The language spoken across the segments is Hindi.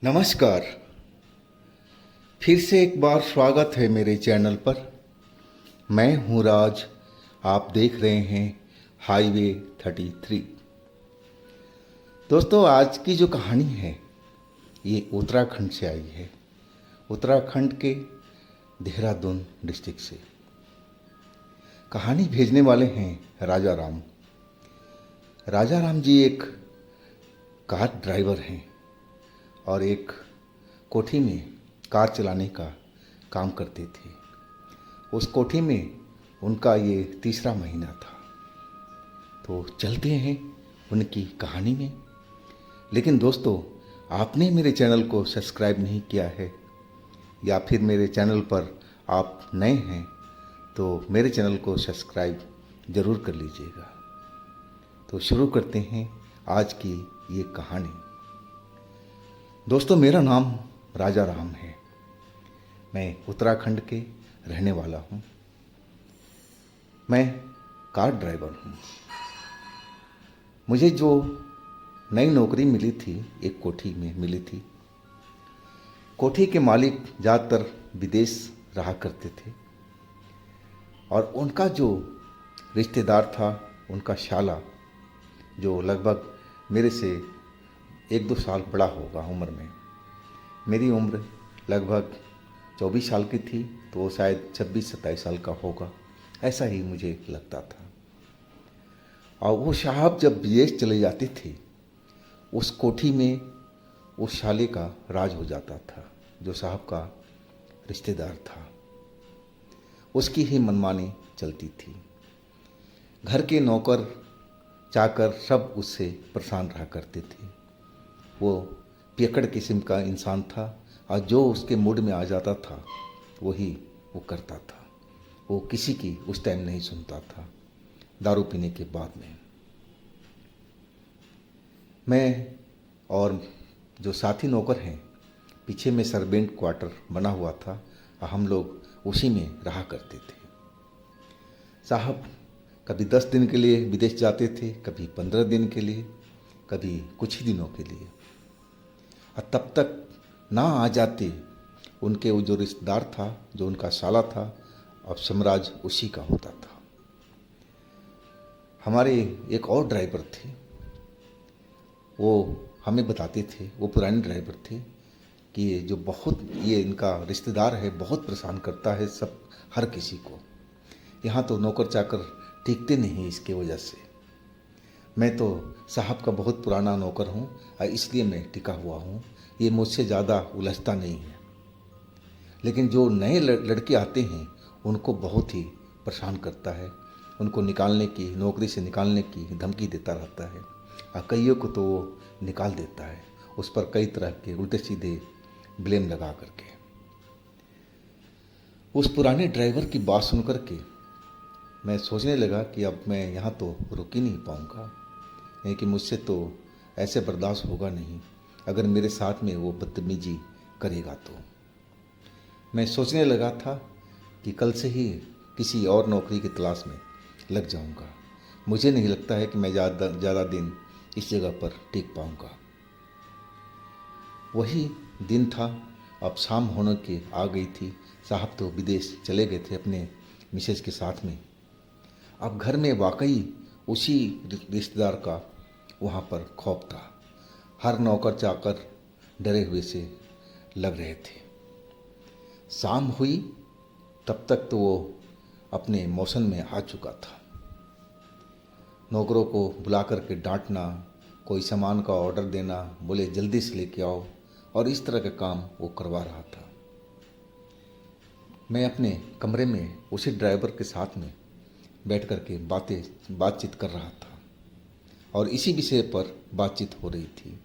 नमस्कार। फिर से एक बार स्वागत है मेरे चैनल पर। मैं हूँ राज। आप देख रहे हैं हाईवे 33। दोस्तों, आज की जो कहानी है ये उत्तराखंड से आई है। उत्तराखंड के देहरादून डिस्ट्रिक्ट से कहानी भेजने वाले हैं राजा राम। राजा राम जी एक कार ड्राइवर हैं और एक कोठी में कार चलाने का काम करते थे। उस कोठी में उनका ये तीसरा महीना था। तो चलते हैं उनकी कहानी में। लेकिन दोस्तों, आपने मेरे चैनल को सब्सक्राइब नहीं किया है या फिर मेरे चैनल पर आप नए हैं तो मेरे चैनल को सब्सक्राइब ज़रूर कर लीजिएगा। तो शुरू करते हैं आज की ये कहानी। दोस्तों, मेरा नाम राजा राम है। मैं उत्तराखंड के रहने वाला हूँ। मैं कार ड्राइवर हूँ। मुझे जो नई नौकरी मिली थी एक कोठी में मिली थी। कोठी के मालिक ज़्यादातर विदेश रहा करते थे और उनका जो रिश्तेदार था, उनका शाला, जो लगभग मेरे से 1-2 साल बड़ा होगा उम्र में। मेरी उम्र लगभग 24 साल की थी तो वो शायद 26-27 साल का होगा, ऐसा ही मुझे लगता था। और वो साहब जब विदेश चले जाते थे उस कोठी में उस शाले का राज हो जाता था। जो साहब का रिश्तेदार था उसकी ही मनमानी चलती थी। घर के नौकर चाकर सब उससे परेशान रहा करते थे। वो पियक्कड़ किस्म का इंसान था और जो उसके मूड में आ जाता था वही वो करता था। वो किसी की उस टाइम नहीं सुनता था दारू पीने के बाद में। मैं और जो साथी नौकर हैं, पीछे में सर्वेंट क्वार्टर बना हुआ था और हम लोग उसी में रहा करते थे। साहब कभी 10 दिन के लिए विदेश जाते थे, कभी 15 दिन के लिए, कभी कुछ ही दिनों के लिए। और तब तक ना आ जाते उनके वो जो रिश्तेदार था, जो उनका साला था, अब साम्राज्य उसी का होता था। हमारे एक और ड्राइवर थे, वो हमें बताते थे, वो पुराने ड्राइवर थे, कि ये इनका रिश्तेदार है, बहुत परेशान करता है सब हर किसी को। यहाँ तो नौकर चाकर टिकते नहीं इसके वजह से। मैं तो साहब का बहुत पुराना नौकर हूँ और इसलिए मैं टिका हुआ हूँ। ये मुझसे ज़्यादा उलझता नहीं है। लेकिन जो नए लड़के आते हैं उनको बहुत ही परेशान करता है। उनको निकालने की, नौकरी से निकालने की धमकी देता रहता है और कईयों को तो वो निकाल देता है, उस पर कई तरह के उल्टे सीधे ब्लेम लगा करके। उस पुराने ड्राइवर की बात सुन करके मैं सोचने लगा कि अब मैं यहाँ तो रुक ही नहीं पाऊँगा, नहीं कि मुझसे तो ऐसे बर्दाश्त होगा नहीं अगर मेरे साथ में वो बदतमीजी करेगा। तो मैं सोचने लगा था कि कल से ही किसी और नौकरी की तलाश में लग जाऊँगा। मुझे नहीं लगता है कि मैं ज़्यादा दिन इस जगह पर टिक पाऊँगा। वही दिन था, अब शाम होने की आ गई थी। साहब तो विदेश चले गए थे अपने मिसेज के साथ में। अब घर में वाकई उसी रिश्तेदार का वहाँ पर खौफ था। हर नौकर चाकर डरे हुए से लग रहे थे। शाम हुई तब तक तो वो अपने मौसम में आ चुका था। नौकरों को बुला करके डांटना, कोई सामान का ऑर्डर देना, बोले जल्दी से लेके आओ, और इस तरह का काम वो करवा रहा था। मैं अपने कमरे में उसी ड्राइवर के साथ में बैठ कर के बातचीत कर रहा था और इसी विषय पर बातचीत हो रही थी।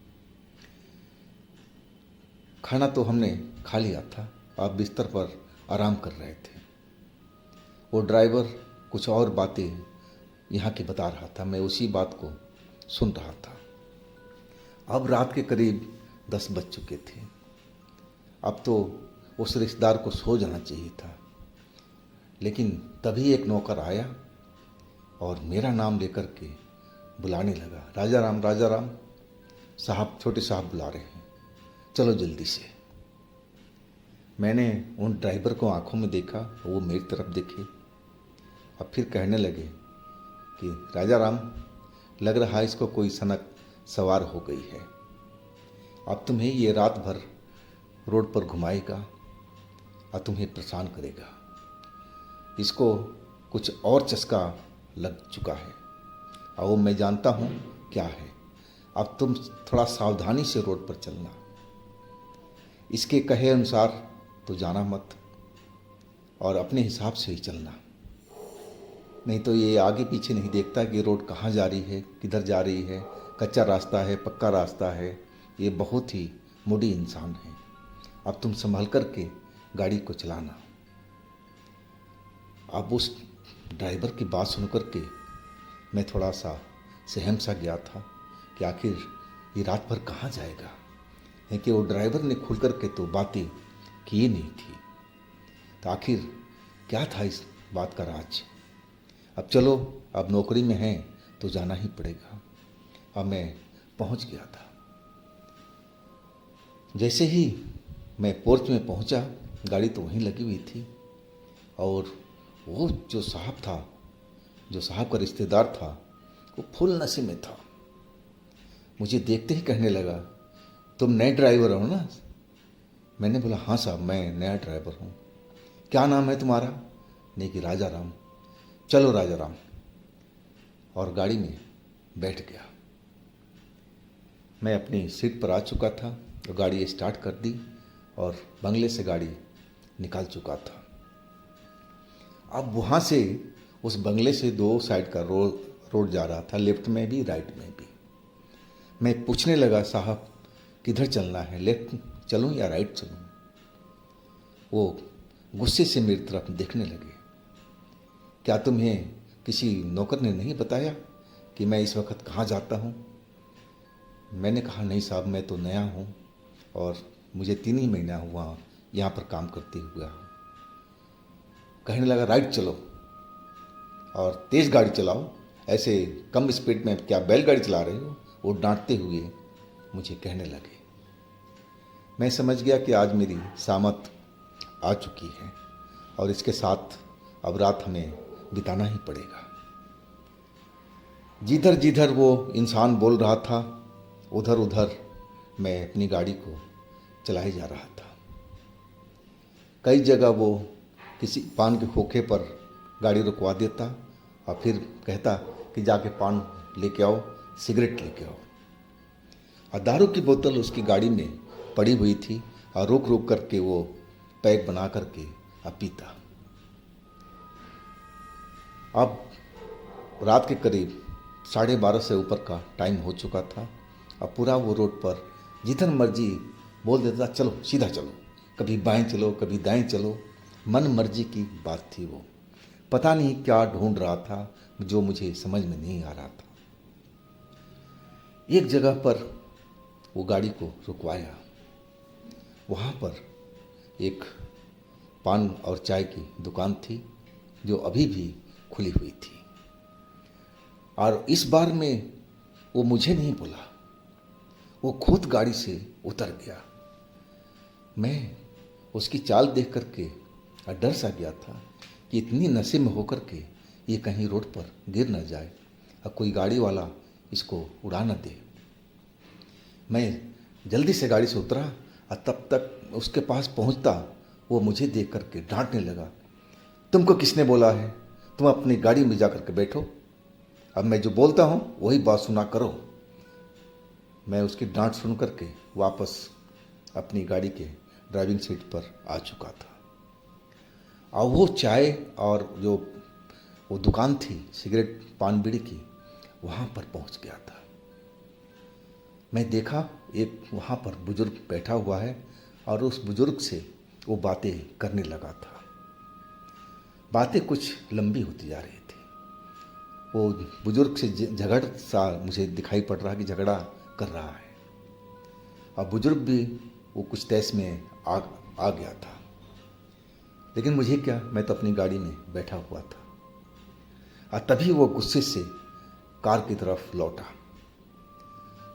खाना तो हमने खा लिया था, आप बिस्तर पर आराम कर रहे थे। वो ड्राइवर कुछ और बातें यहाँ की बता रहा था, मैं उसी बात को सुन रहा था। अब रात के करीब 10 बज चुके थे। अब तो उस रिश्तेदार को सो जाना चाहिए था, लेकिन तभी एक नौकर आया और मेरा नाम लेकर के बुलाने लगा, राजा राम, राजा राम। साहब, छोटे साहब बुला रहे हैं। चलो जल्दी से। मैंने उन ड्राइवर को आंखों में देखा, वो मेरी तरफ देखे और फिर कहने लगे कि राजा राम, लग रहा है इसको कोई सनक सवार हो गई है। अब तुम्हें ये रात भर रोड पर घुमाएगा और तुम्हें परेशान करेगा। इसको कुछ और चस्का लग चुका है और वो मैं जानता हूँ क्या है। अब तुम थोड़ा सावधानी से रोड पर चलना, इसके कहे अनुसार तो जाना मत और अपने हिसाब से ही चलना, नहीं तो ये आगे पीछे नहीं देखता कि रोड कहाँ जा रही है, किधर जा रही है, कच्चा रास्ता है, पक्का रास्ता है। ये बहुत ही मूडी इंसान है। अब तुम संभल कर के गाड़ी को चलाना। अब उस ड्राइवर की बात सुन कर के मैं थोड़ा सा सहम सा गया था कि आखिर ये रात भर कहाँ जाएगा, है कि वो ड्राइवर ने खुल कर के तो बातें की ही नहीं थी। तो आखिर क्या था इस बात का राज। अब चलो, अब नौकरी में हैं तो जाना ही पड़ेगा। अब मैं पहुंच गया था। जैसे ही मैं पोर्च में पहुंचा, गाड़ी तो वहीं लगी हुई थी और वो जो साहब था, जो साहब का रिश्तेदार था, वो फुल नशे में था। मुझे देखते ही कहने लगा, तुम नए ड्राइवर हो ना? मैंने बोला, हाँ साहब, मैं नया ड्राइवर हूँ। क्या नाम है तुम्हारा? नहीं कि राजा राम। चलो राजा राम। और गाड़ी में बैठ गया। मैं अपनी सीट पर आ चुका था तो गाड़ी स्टार्ट कर दी और बंगले से गाड़ी निकाल चुका था। अब वहाँ से उस बंगले से दो साइड का रोड जा रहा था, लेफ्ट में भी राइट में भी। मैं पूछने लगा, साहब किधर चलना है, लेफ्ट चलूँ या राइट चलूँ? वो गुस्से से मेरी तरफ देखने लगे। क्या तुम्हें किसी नौकर ने नहीं बताया कि मैं इस वक्त कहाँ जाता हूँ? मैंने कहा, नहीं साहब, मैं तो नया हूँ और मुझे 3 ही महीना हुआ यहाँ पर काम करते हुए। कहने लगा, राइट चलो और तेज़ गाड़ी चलाओ, ऐसे कम स्पीड में क्या बैलगाड़ी चला रहे हो? वो डांटते हुए मुझे कहने लगे। मैं समझ गया कि आज मेरी सामत आ चुकी है और इसके साथ अब रात हमें बिताना ही पड़ेगा। जिधर जिधर वो इंसान बोल रहा था, उधर उधर मैं अपनी गाड़ी को चलाए जा रहा था। कई जगह वो किसी पान के खोखे पर गाड़ी रुकवा देता और फिर कहता कि जाके पान लेके आओ, सिगरेट लेके आओ। और दारू की बोतल उसकी गाड़ी में पड़ी हुई थी और रुक रुक करके वो पैक बना करके अब पीता। अब रात के करीब 12:30 से ऊपर का टाइम हो चुका था। अब पूरा वो रोड पर जिधर मर्जी बोल देता, चलो सीधा चलो, कभी बाएं चलो, कभी दाएं चलो। मन मर्जी की बात थी। वो पता नहीं क्या ढूंढ रहा था जो मुझे समझ में नहीं आ रहा था। एक जगह पर वो गाड़ी को रुकवाया। वहाँ पर एक पान और चाय की दुकान थी जो अभी भी खुली हुई थी। और इस बार में वो मुझे नहीं बोला, वो खुद गाड़ी से उतर गया। मैं उसकी चाल देख करके डर सा गया था कि इतनी नशे में होकर के ये कहीं रोड पर गिर न जाए और कोई गाड़ी वाला इसको उड़ा न दे। मैं जल्दी से गाड़ी से उतरा और तब तक उसके पास पहुंचता वो मुझे देख करके डांटने लगा, तुमको किसने बोला है? तुम अपनी गाड़ी में जा करके बैठो, अब मैं जो बोलता हूँ वही बात सुना करो। मैं उसकी डांट सुन करके वापस अपनी गाड़ी के ड्राइविंग सीट पर आ चुका था। और वो चाय और जो वो दुकान थी सिगरेट पान बीड़ी की, वहाँ पर पहुँच गया था। मैं देखा एक वहाँ पर बुजुर्ग बैठा हुआ है और उस बुजुर्ग से वो बातें करने लगा था। बातें कुछ लंबी होती जा रही थी। वो बुजुर्ग से झगड़ सा मुझे दिखाई पड़ रहा कि झगड़ा कर रहा है और बुजुर्ग भी वो कुछ तैस में आ गया था। लेकिन मुझे क्या, मैं तो अपनी गाड़ी में बैठा हुआ था। और तभी वो गुस्से से कार की तरफ लौटा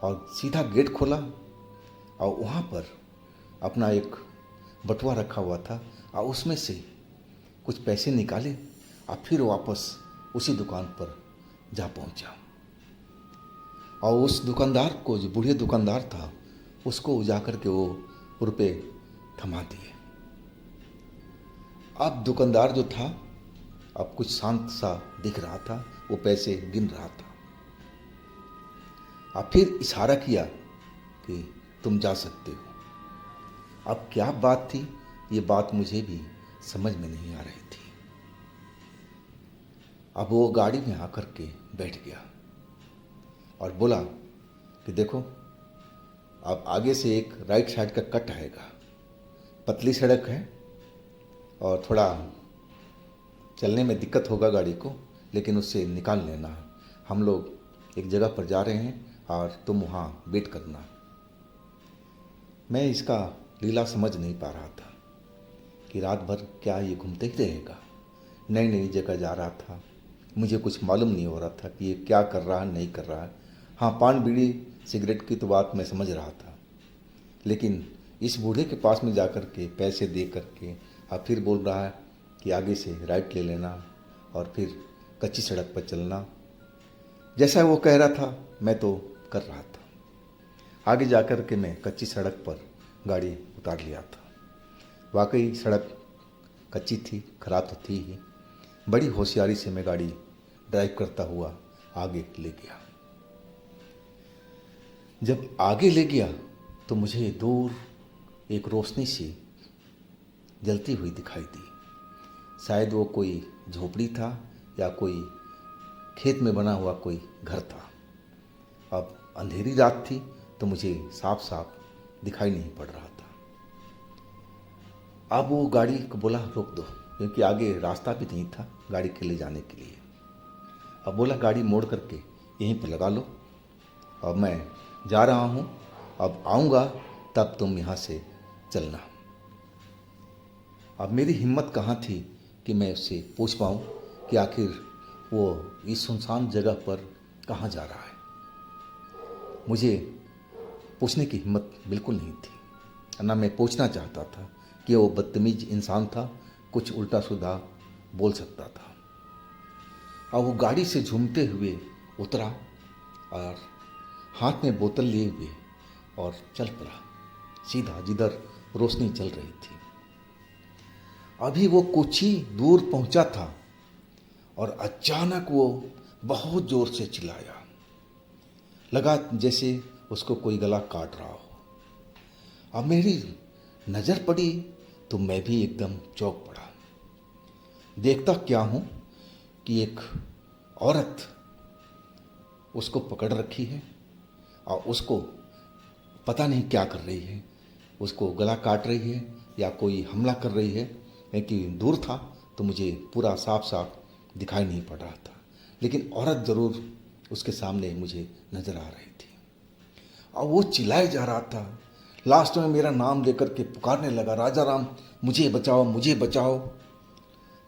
और सीधा गेट खोला और वहाँ पर अपना एक बटुआ रखा हुआ था और उसमें से कुछ पैसे निकाले और फिर वापस उसी दुकान पर जा पहुँचा। और उस दुकानदार को, जो बूढ़े दुकानदार था, उसको जा कर के वो रुपए थमा दिए। अब दुकानदार जो था अब कुछ शांत सा दिख रहा था, वो पैसे गिन रहा था। अब फिर इशारा किया कि तुम जा सकते हो। अब क्या बात थी, ये बात मुझे भी समझ में नहीं आ रही थी। अब वो गाड़ी में आकर के बैठ गया और बोला कि देखो, अब आगे से एक राइट साइड का कट आएगा, पतली सड़क है और थोड़ा चलने में दिक्कत होगा गाड़ी को, लेकिन उससे निकाल लेना। हम लोग एक जगह पर जा रहे हैं और तुम वहाँ वेट करना। मैं इसका लीला समझ नहीं पा रहा था कि रात भर क्या ये घूमते ही रहेगा। नई नई जगह जा रहा था, मुझे कुछ मालूम नहीं हो रहा था कि ये क्या कर रहा है, नहीं कर रहा है। हाँ, पान बीड़ी सिगरेट की तो बात मैं समझ रहा था, लेकिन इस बूढ़े के पास में जाकर के पैसे दे करके अब फिर बोल रहा है कि आगे से राइट ले लेना और फिर कच्ची सड़क पर चलना। जैसा वो कह रहा था मैं तो कर रहा था। आगे जाकर के मैं कच्ची सड़क पर गाड़ी उतार लिया था। वाकई सड़क कच्ची थी, खराब तो थी ही। बड़ी होशियारी से मैं गाड़ी ड्राइव करता हुआ आगे ले गया। जब आगे ले गया तो मुझे दूर एक रोशनी सी जलती हुई दिखाई दी। शायद वो कोई झोपड़ी था या कोई खेत में बना हुआ कोई घर था। अब अंधेरी रात थी तो मुझे साफ साफ दिखाई नहीं पड़ रहा था। अब वो गाड़ी को बोला रोक दो, क्योंकि आगे रास्ता भी नहीं था गाड़ी के ले जाने के लिए। अब बोला गाड़ी मोड़ करके यहीं पर लगा लो, अब मैं जा रहा हूँ, अब आऊँगा तब तुम यहाँ से चलना। अब मेरी हिम्मत कहाँ थी कि मैं उससे पूछ पाऊँ कि आखिर वो इस सुनसान जगह पर कहाँ जा रहा है। मुझे पूछने की हिम्मत बिल्कुल नहीं थी, ना मैं पूछना चाहता था कि वो बदतमीज इंसान था, कुछ उल्टा सीधा बोल सकता था। और वो गाड़ी से झूमते हुए उतरा और हाथ में बोतल लिए हुए और चल पड़ा सीधा जिधर रोशनी चल रही थी। अभी वो कुछ ही दूर पहुंचा था और अचानक वो बहुत जोर से चिल्लाया, लगा जैसे उसको कोई गला काट रहा हो। अब मेरी नज़र पड़ी तो मैं भी एकदम चौंक पड़ा। देखता क्या हूँ कि एक औरत उसको पकड़ रखी है और उसको पता नहीं क्या कर रही है, उसको गला काट रही है या कोई हमला कर रही है। लेकिन दूर था तो मुझे पूरा साफ साफ दिखाई नहीं पड़ रहा था, लेकिन औरत ज़रूर उसके सामने मुझे नज़र आ रही थी और वो चिल्लाए जा रहा था। लास्ट में मेरा नाम लेकर के पुकारने लगा, राजा राम मुझे बचाओ, मुझे बचाओ।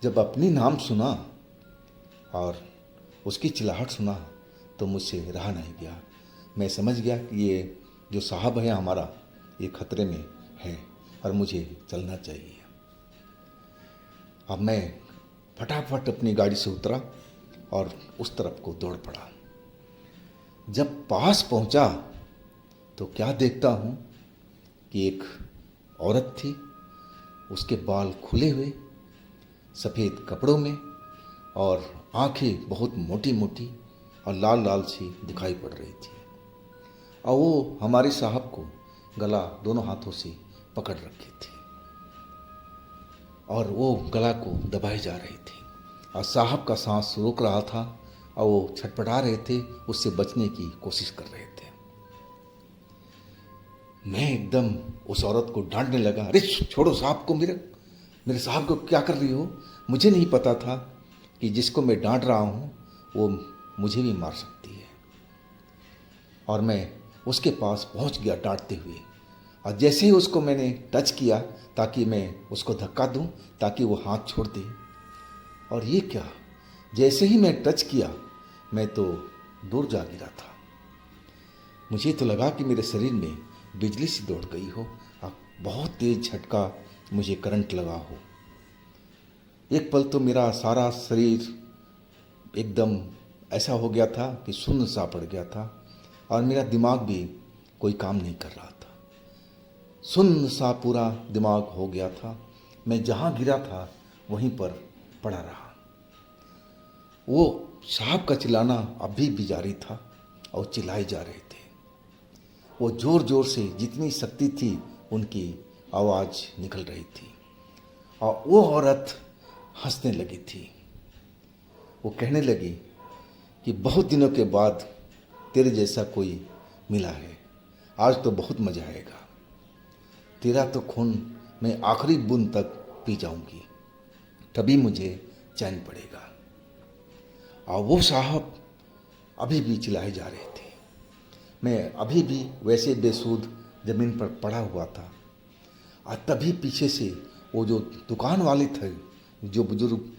जब अपनी नाम सुना और उसकी चिल्लाहट सुना तो मुझसे रहा नहीं गया। मैं समझ गया कि ये जो साहब है हमारा, ये खतरे में है और मुझे चलना चाहिए। अब मैं फटाफट अपनी गाड़ी से उतरा और उस तरफ को दौड़ पड़ा। जब पास पहुंचा तो क्या देखता हूँ कि एक औरत थी, उसके बाल खुले हुए, सफ़ेद कपड़ों में और आंखें बहुत मोटी मोटी और लाल लाल सी दिखाई पड़ रही थी। और वो हमारे साहब को गला दोनों हाथों से पकड़ रखी थी और वो गला को दबाई जा रही थी और साहब का सांस रोक रहा था और वो छटपटा रहे थे, उससे बचने की कोशिश कर रहे थे। मैं एकदम उस औरत को डांटने लगा, अरे छोड़ो साहब को, मेरे साहब को क्या कर रही हो। मुझे नहीं पता था कि जिसको मैं डांट रहा हूँ वो मुझे भी मार सकती है। और मैं उसके पास पहुँच गया डांटते हुए और जैसे ही उसको मैंने टच किया ताकि मैं उसको धक्का दूं ताकि वो हाथ छोड़ दे, और ये क्या, जैसे ही मैं टच किया मैं तो दूर जा गिरा था। मुझे तो लगा कि मेरे शरीर में बिजली सी दौड़ गई हो और बहुत तेज झटका मुझे करंट लगा हो। एक पल तो मेरा सारा शरीर एकदम ऐसा हो गया था कि सुन्न सा पड़ गया था और मेरा दिमाग भी कोई काम नहीं कर रहा था। सुन्न सा पूरा दिमाग हो गया था। मैं जहाँ गिरा था वहीं पर पड़ा रहा। वो साहब का चिल्लाना अभी भी जारी था और चिल्लाए जा रहे थे। वो जोर जोर से जितनी शक्ति थी उनकी आवाज़ निकल रही थी और वो औरत हंसने लगी थी। वो कहने लगी कि बहुत दिनों के बाद तेरे जैसा कोई मिला है, आज तो बहुत मज़ा आएगा। तेरा तो खून मैं आखिरी बूंद तक पी जाऊंगी, तभी मुझे चैन पड़ेगा। और वो साहब अभी भी चिल्लाए जा रहे थे। मैं अभी भी वैसे बेसुध ज़मीन पर पड़ा हुआ था और तभी पीछे से वो जो दुकान वाले थे, जो बुजुर्ग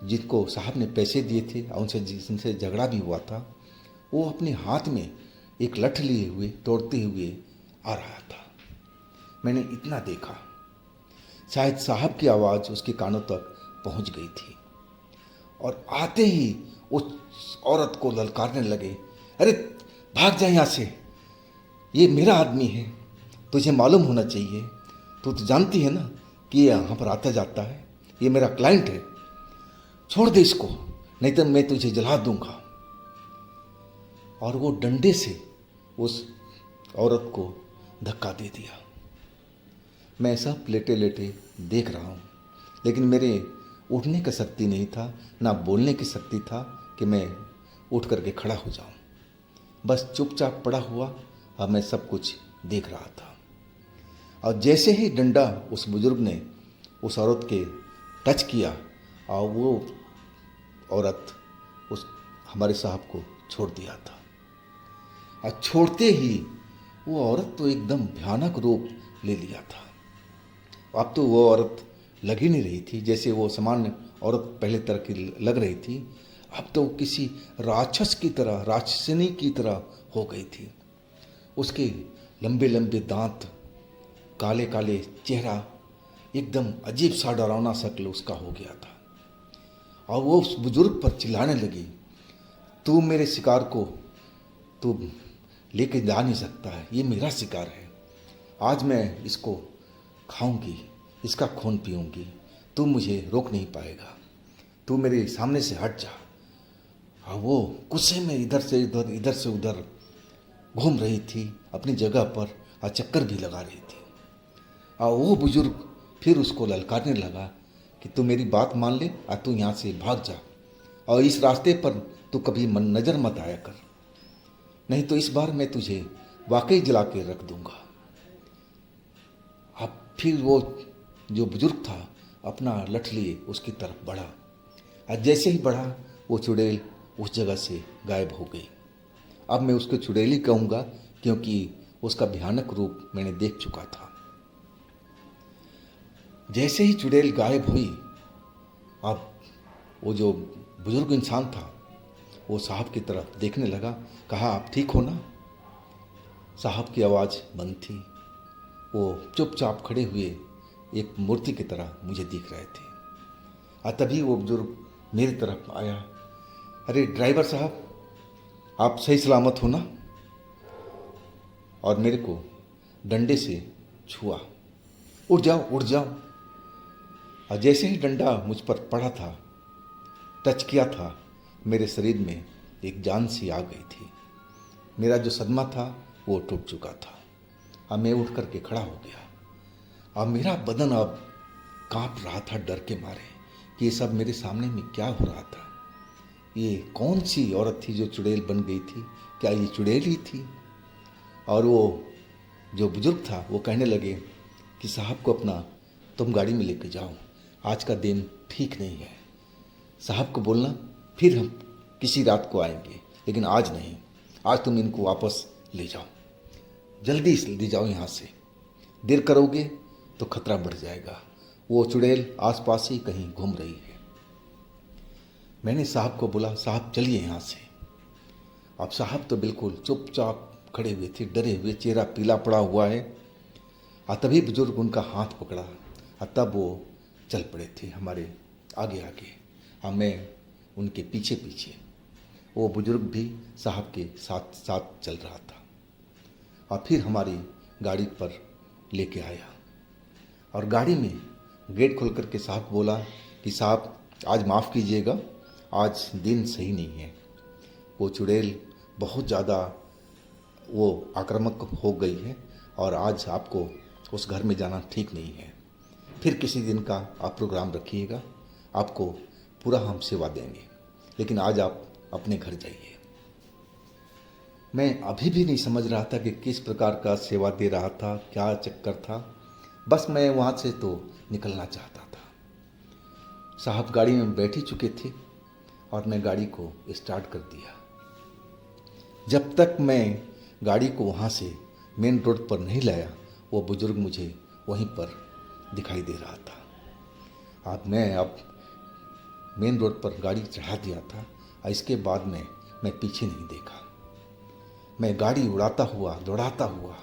जिनको साहब ने पैसे दिए थे और उनसे जिनसे झगड़ा भी हुआ था, वो अपने हाथ में एक लठ लिए हुए दौड़ते हुए आ रहा था। मैंने इतना देखा, शायद साहब की आवाज़ उसके कानों तक पहुंच गई थी और आते ही उस औरत को ललकारने लगे, अरे भाग जा यहाँ से, ये मेरा आदमी है, तुझे मालूम होना चाहिए, तू तो जानती है ना कि ये यहाँ पर आता जाता है, ये मेरा क्लाइंट है, छोड़ दे इसको नहीं तो मैं तुझे जला दूंगा। और वो डंडे से उस औरत को धक्का दे दिया। मैं सब लेटे लेटे देख रहा हूँ, लेकिन मेरे उठने की शक्ति नहीं था, ना बोलने की शक्ति था कि मैं उठ करके खड़ा हो जाऊँ। बस चुपचाप पड़ा हुआ और मैं सब कुछ देख रहा था। और जैसे ही डंडा उस बुजुर्ग ने उस औरत के टच किया और वो औरत उस हमारे साहब को छोड़ दिया था। और छोड़ते ही वो औरत तो एकदम भयानक रूप ले लिया था। अब तो वो औरत लग ही नहीं रही थी जैसे वो सामान्य औरत पहले तरह की लग रही थी। अब तो किसी राक्षस की तरह, राक्षसनी की तरह हो गई थी। उसके लंबे लंबे दांत, काले काले चेहरा, एकदम अजीब सा डरावना शक्ल उसका हो गया था। और वो उस बुजुर्ग पर चिल्लाने लगी, तू मेरे शिकार को तू लेके जा नहीं सकता है, ये मेरा शिकार है, आज मैं इसको खाऊंगी, इसका खून पीऊंगी, तू मुझे रोक नहीं पाएगा, तू मेरे सामने से हट जा। और वो गुस्से में इधर से उधर घूम रही थी अपनी जगह पर और चक्कर भी लगा रही थी। और वो बुजुर्ग फिर उसको ललकारने लगा कि तू मेरी बात मान ले और तू यहाँ से भाग जा और इस रास्ते पर तू कभी नज़र मत आया कर, नहीं तो इस बार मैं तुझे वाकई जला के रख दूंगा। अब फिर वो जो बुजुर्ग था अपना लठ लिए उसकी तरफ बढ़ा और जैसे ही बढ़ा वो चुड़ैल उस जगह से गायब हो गई। अब मैं उसको चुड़ैल ही कहूँगा क्योंकि उसका भयानक रूप मैंने देख चुका था। जैसे ही चुड़ैल गायब हुई, अब वो जो बुजुर्ग इंसान था वो साहब की तरफ देखने लगा, कहा आप ठीक हो ना? साहब की आवाज़ बंद थी। वो चुपचाप खड़े हुए एक मूर्ति की तरह मुझे दिख रहे थे। और तभी वो बुजुर्ग मेरी तरफ आया, अरे ड्राइवर साहब, आप सही सलामत हो ना? और मेरे को डंडे से छुआ, उठ जाओ उठ जाओ। और जैसे ही डंडा मुझ पर पड़ा था, टच किया था, मेरे शरीर में एक जान सी आ गई थी। मेरा जो सदमा था वो टूट चुका था। अब मैं उठ करके खड़ा हो गया। अब मेरा बदन अब कांप रहा था डर के मारे कि ये सब मेरे सामने में क्या हो रहा था। ये कौन सी औरत थी जो चुड़ैल बन गई थी? क्या ये चुड़ैल ही थी? और वो जो बुजुर्ग था वो कहने लगे कि साहब को अपना तुम गाड़ी में लेके जाओ, आज का दिन ठीक नहीं है। साहब को बोलना फिर हम किसी रात को आएंगे, लेकिन आज नहीं, आज तुम इनको वापस ले जाओ, जल्दी ले जाओ यहाँ से, देर करोगे तो खतरा बढ़ जाएगा। वो चुड़ैल आसपास ही कहीं घूम रही है। मैंने साहब को बोला, साहब चलिए यहाँ से। अब साहब तो बिल्कुल चुपचाप खड़े हुए थे, डरे हुए, चेहरा पीला पड़ा हुआ है। और तभी बुजुर्ग उनका हाथ पकड़ा और तब वो चल पड़े थे हमारे आगे आगे, और मैं उनके पीछे पीछे। वो बुजुर्ग भी साहब के साथ साथ चल रहा था और फिर हमारी गाड़ी पर लेके आया। और गाड़ी में गेट खोल करके साहब को बोला कि साहब आज माफ़ कीजिएगा, आज दिन सही नहीं है। वो चुड़ैल बहुत ज़्यादा वो आक्रामक हो गई है और आज आपको उस घर में जाना ठीक नहीं है। फिर किसी दिन का आप प्रोग्राम रखिएगा, आपको पूरा हम सेवा देंगे, लेकिन आज आप अपने घर जाइए। मैं अभी भी नहीं समझ रहा था कि किस प्रकार का सेवा दे रहा था, क्या चक्कर था। बस मैं वहाँ से तो निकलना चाहता था। साहब गाड़ी में बैठ ही चुके थे और मैं गाड़ी को स्टार्ट कर दिया। जब तक मैं गाड़ी को वहाँ से मेन रोड पर नहीं लाया, वो बुजुर्ग मुझे वहीं पर दिखाई दे रहा था। अब मेन रोड पर गाड़ी चढ़ा दिया था और इसके बाद में मैं पीछे नहीं देखा। मैं गाड़ी उड़ाता हुआ, दौड़ाता हुआ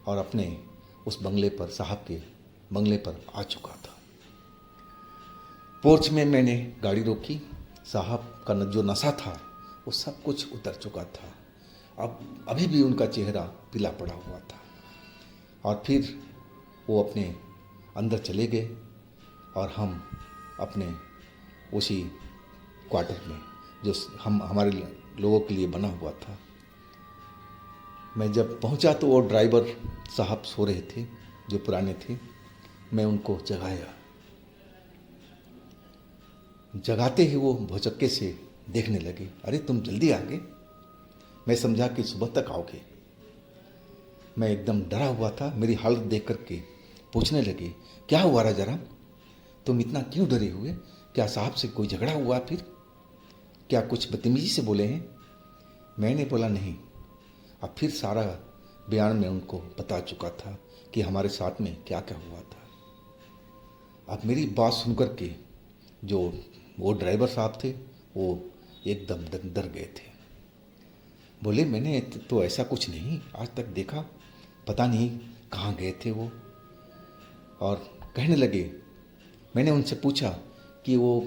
और अपने उस बंगले पर, साहब के बंगले पर आ चुका था। पोर्च में मैंने गाड़ी रोकी। साहब का जो नशा था वो सब कुछ उतर चुका था। अब अभी भी उनका चेहरा पीला पड़ा हुआ था। और फिर वो अपने अंदर चले गए और हम अपने उसी क्वार्टर में जो हमारे लोगों के लिए बना हुआ था। मैं जब पहुंचा तो वो ड्राइवर साहब सो रहे थे, जो पुराने थे। मैं उनको जगाया। जगाते ही वो भौचक्के से देखने लगे, अरे तुम जल्दी आ गए। मैं समझा कि सुबह तक आओगे। मैं एकदम डरा हुआ था। मेरी हालत देख करके पूछने लगे, क्या हुआ राजा राम, तुम इतना क्यों डरे हुए? क्या साहब से कोई झगड़ा हुआ? फिर क्या कुछ बदतमीजी से बोले हैं? मैंने बोला नहीं। अब फिर सारा बयान में उनको बता चुका था कि हमारे साथ में क्या क्या हुआ था। अब मेरी बात सुनकर के जो वो ड्राइवर साहब थे वो एकदम डर गए थे। बोले, मैंने तो ऐसा कुछ नहीं आज तक देखा, पता नहीं कहाँ गए थे वो। और कहने लगे, मैंने उनसे पूछा कि वो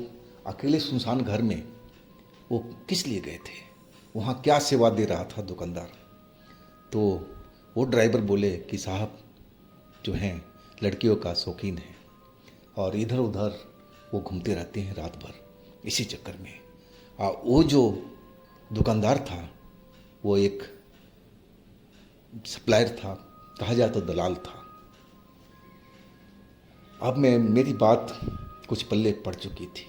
अकेले सुनसान घर में वो किस लिए गए थे, वहाँ क्या सेवा दे रहा था दुकानदार? तो वो ड्राइवर बोले कि साहब जो हैं लड़कियों का शौकीन है और इधर उधर वो घूमते रहते हैं रात भर इसी चक्कर में। और वो जो दुकानदार था वो एक सप्लायर था, कहा जाए तो दलाल था। अब मेरी बात कुछ पल्ले पड़ चुकी थी,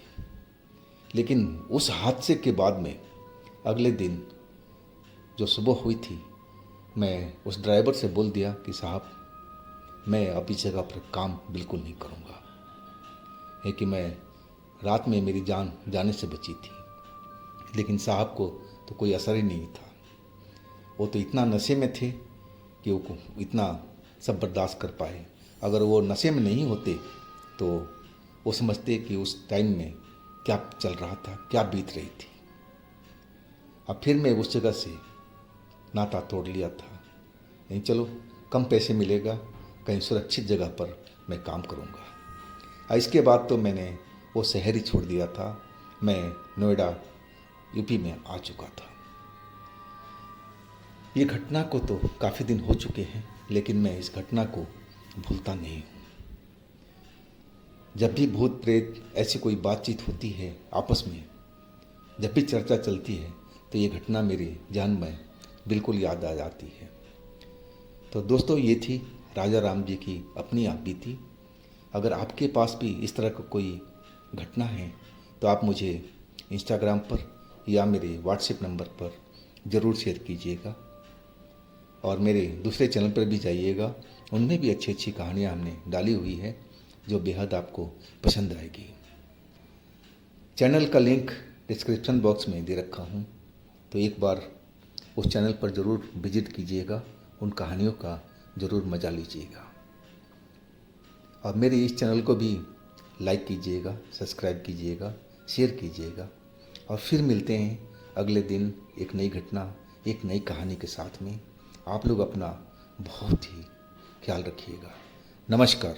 लेकिन उस हादसे के बाद में अगले दिन जो सुबह हुई थी, मैं उस ड्राइवर से बोल दिया कि साहब मैं अब इस जगह पर काम बिल्कुल नहीं करूँगा। है कि मैं रात में मेरी जान जाने से बची थी, लेकिन साहब को तो कोई असर ही नहीं था। वो तो इतना नशे में थे कि वो इतना सब बर्दाश्त कर पाए। अगर वो नशे में नहीं होते तो वो समझते कि उस टाइम में क्या चल रहा था, क्या बीत रही थी। अब फिर मैं उस जगह से नाता तोड़ लिया था। नहीं, चलो कम पैसे मिलेगा, कहीं सुरक्षित जगह पर मैं काम करूँगा। इसके बाद तो मैंने वो शहर ही छोड़ दिया था। मैं नोएडा यूपी में आ चुका था। ये घटना को तो काफ़ी दिन हो चुके हैं, लेकिन मैं इस घटना को भूलता नहीं हूँ। जब भी भूत प्रेत ऐसी कोई बातचीत होती है आपस में, जब भी चर्चा चलती है, तो ये घटना मेरी जान में बिल्कुल याद आ जाती है। तो दोस्तों, ये थी राजा राम जी की अपनी आप बीती। अगर आपके पास भी इस तरह का कोई घटना है तो आप मुझे इंस्टाग्राम पर या मेरे व्हाट्सएप नंबर पर ज़रूर शेयर कीजिएगा। और मेरे दूसरे चैनल पर भी जाइएगा, उनमें भी अच्छी अच्छी कहानियाँ हमने डाली हुई है जो बेहद आपको पसंद आएगी। चैनल का लिंक डिस्क्रिप्शन बॉक्स में दे रखा हूँ, तो एक बार उस चैनल पर ज़रूर विजिट कीजिएगा, उन कहानियों का ज़रूर मज़ा लीजिएगा। और मेरे इस चैनल को भी लाइक कीजिएगा, सब्सक्राइब कीजिएगा, शेयर कीजिएगा। और फिर मिलते हैं अगले दिन एक नई घटना, एक नई कहानी के साथ में। आप लोग अपना बहुत ही ख्याल रखिएगा। नमस्कार।